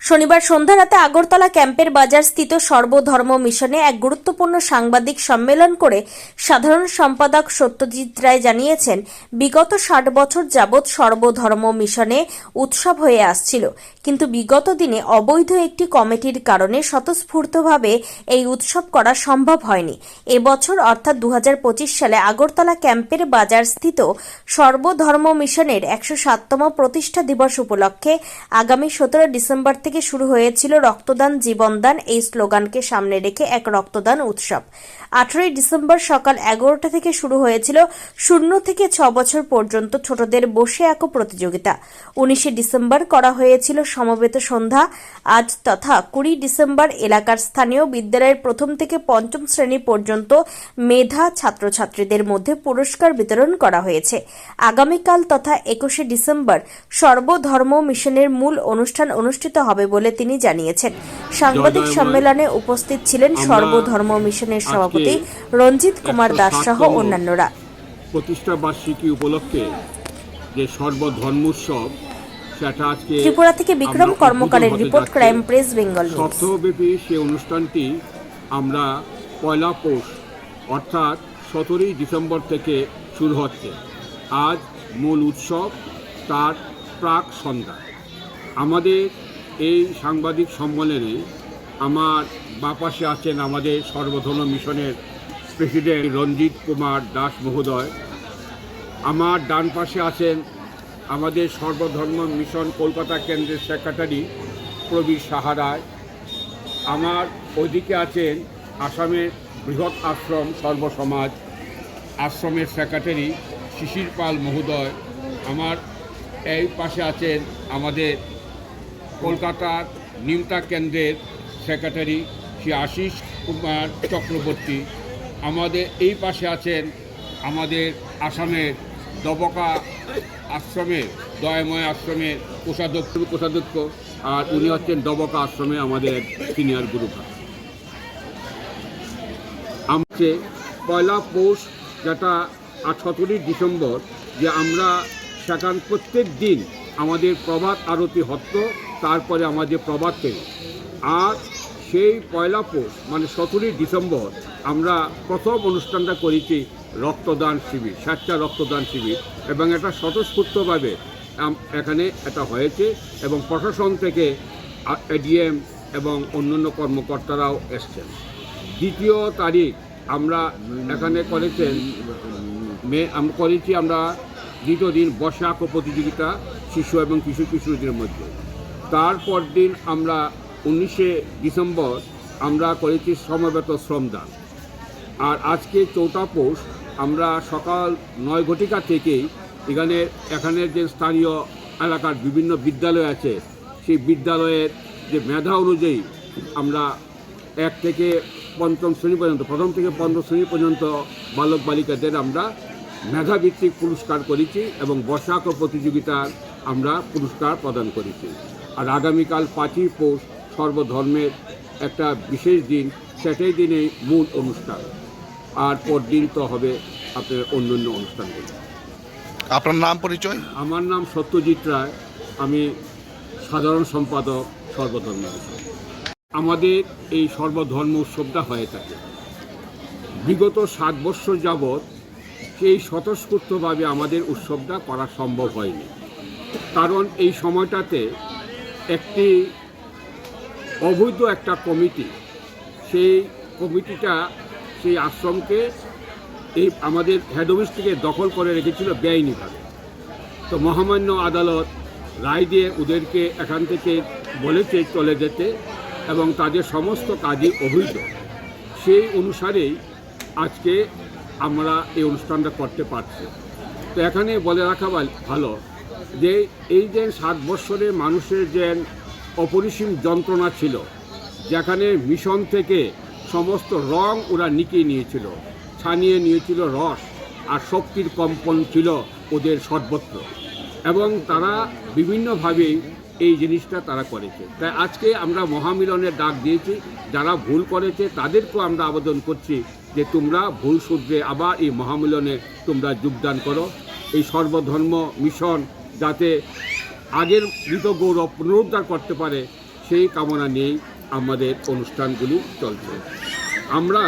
শনিবার সন্ধ্যা রাতে আগরতলা ক্যাম্পের বাজার স্থিত সর্বধর্ম মিশনে এক গুরুত্বপূর্ণ সাংবাদিক সম্মেলন করে সাধারণ সম্পাদক সত্যজিৎ রায় জানিয়েছেন, বিগত ৬০ বছর যাবৎ সর্বধর্ম মিশনে উৎসব হয়ে আসছিল, কিন্তু বিগত দিনে অবৈধ একটি কমিটির কারণে স্বতঃস্ফূর্তভাবে এই উৎসব করা সম্ভব হয়নি। এবছর অর্থাৎ ২০২৫ সালে আগরতলা ক্যাম্পের বাজার স্থিত সর্বধর্ম মিশনের ১০৭তম প্রতিষ্ঠা দিবস উপলক্ষে আগামী ১৭ ডিসেম্বর থেকে শুরু হয়েছিল রক্তদান জীবনদান এই স্লোগানকে সামনে রেখে এক রক্তদান উৎসব। ১৮ ডিসেম্বর সকাল ১১টা থেকে শুরু হয়েছিল ০ থেকে ৬ বছর পর্যন্ত ছোটদের বসে আঁকো প্রতিযোগিতা। ১৯ ডিসেম্বর করা হয়েছিল সমবেত সন্ধ্যা। আজ তথা ২০ ডিসেম্বর এলাকার স্থানীয় বিদ্যালয়ের প্রথম থেকে পঞ্চম শ্রেণী পর্যন্ত মেধা ছাত্রছাত্রীদের মধ্যে পুরস্কার বিতরণ করা হয়েছে। আগামীকাল তথা ২১ ডিসেম্বর সর্বধর্ম মিশনের মূল অনুষ্ঠান অনুষ্ঠিত হবে বলে তিনি জানিয়েছেন। সাংবাদিক সম্মেলনে উপস্থিত ছিলেন সর্বধর্ম মিশনের সভাপতি রঞ্জিত কুমার দাস সহ অন্যান্যরা। প্রতিষ্ঠা বার্ষিকী উপলক্ষে যে সর্বধর্ম উৎসব, সেটা আজকে ত্রিপুরা থেকে বিক্রম কর্মকারের রিপোর্ট, ক্রাইম প্রেস বেঙ্গল। সপ্তাহব্যাপী সেই অনুষ্ঠানটি আমরা পয়লা পৌষ অর্থাৎ ১৭ ডিসেম্বর থেকে শুরু হচ্ছে। আজ মূল উৎসব, তার প্রাক সন্ধ্যা। আমাদের এই সাংবাদিক সম্মেলনে আমার বাপাশে আছেন আমাদের সর্বধর্ম মিশনের প্রেসিডেন্ট রঞ্জিত কুমার দাস মহোদয়। আমার ডান পাশে আছেন আমাদের সর্বধর্ম মিশন কলকাতা কেন্দ্রের সেক্রেটারি প্রবীর সাহা রায়। আমার ওইদিকে আছেন আসামের বৃহৎ আশ্রম সর্বসমাজ আশ্রমের সেক্রেটারি শিশির পাল মহোদয়। আমার এই পাশে আছেন আমাদের কলকাতার নিমতা কেন্দ্রের সেক্রেটারি শ্রী আশিস কুমার চক্রবর্তী। আমাদের এই পাশে আছেন আমাদের আসামের দবকা আশ্রমের দয়াময় আশ্রমের কোষাধ্যক্ষ, আর উনি হচ্ছেন দবকা আশ্রমে আমাদের এক সিনিয়র গুরু। আমাকে পয়লা পৌষ, যেটা ১৭ ডিসেম্বর, যে আমরা সেখান প্রত্যেক দিন আমাদের প্রভাত আরতি হতো, তারপরে আমাদের প্রভাত পেল। আর সেই পয়লা পৌষ মানে ১৭ ডিসেম্বর আমরা প্রথম অনুষ্ঠানটা করেছি রক্তদান শিবির, স্বেচ্ছা রক্তদান শিবির, এবং এটা স্বতঃস্ফূর্তভাবে এখানে এটা হয়েছে এবং প্রশাসন থেকে এডিএম এবং অন্যান্য কর্মকর্তারাও এসছেন। দ্বিতীয় তারিখ আমরা এখানে আমরা দ্বিতীয় দিন বসে আঁকো প্রতিযোগিতা শিশু এবং কিশোরীদের মধ্যে। তারপর দিন আমরা ১৯ ডিসেম্বর আমরা করেছি সমবেত শ্রমদান। আর আজকে ৪টা পৌষ আমরা সকাল ৯ ঘটিকা থেকেই এখানের যে স্থানীয় এলাকার বিভিন্ন বিদ্যালয় আছে, সেই বিদ্যালয়ের যে মেধা অনুযায়ী আমরা ১ থেকে ৫ম শ্রেণী পর্যন্ত, প্রথম থেকে ৫ম শ্রেণী পর্যন্ত বালক বালিকাদের আমরা মেধাভিত্তিক পুরস্কার করেছি এবং বর্ষাক প্রতিযোগিতার আমরা পুরস্কার প্রদান করেছি। আর আগামীকাল ৫ই পৌষ সর্বধর্মের একটা বিশেষ দিন, সেটাই দিনে মূল অনুষ্ঠান। আর পরদিন তো হবে আপনার অন্যান্য অনুষ্ঠানগুলো। আপনার নাম পরিচয়? আমার নাম সত্যজিৎ রায়, আমি সাধারণ সম্পাদক সর্বধর্ম উৎসব। আমাদের এই সর্বধর্ম উৎসবটা হয়ে থাকে বিগত ৭ বছর যাবৎ। সেই স্বতঃস্ফূর্তভাবে আমাদের উৎসবটা করা সম্ভব হয়নি, কারণ এই সময়টাতে একটি অবৈধ একটা কমিটি, সেই কমিটিটা সেই আশ্রমকে আমাদের হেড অফিস থেকে দখল করে রেখেছিল বেআইনিভাবে। তো মহামান্য আদালত রায় দিয়ে ওদেরকে এখান থেকে বলেছে চলে যেতে এবং তাদের সমস্ত কাজই অবৈধ। সেই অনুসারেই আজকে আমরা এই অনুষ্ঠানটা করতে পারছি। তো এখানে বলে রাখা ভালো যে এই যে ৭ বৎসরে মানুষের যে অপরিসীম যন্ত্রণা ছিল, যেখানে মিশন থেকে সমস্ত রং ওরা নিকিয়ে নিয়েছিল, ছানিয়ে নিয়েছিল রস, আর শক্তির কম্পন ছিল ওদের সর্বত্র, এবং তারা বিভিন্নভাবেই এই জিনিসটা তারা করেছে। তাই আজকে আমরা মহামিলনের ডাক দিয়েছি। যারা ভুল করেছে তাদেরকেও আমরা আবেদন করছি যে তোমরা ভুল শুধরে আবার এই মহামিলনে তোমরা যোগদান করো। এই সর্বধর্ম মিশন যাতে আগের মৃত গৌরব পুনরুদ্ধার করতে পারে, সেই কামনা নিয়েই আমাদের অনুষ্ঠানগুলি চলছে। আমরা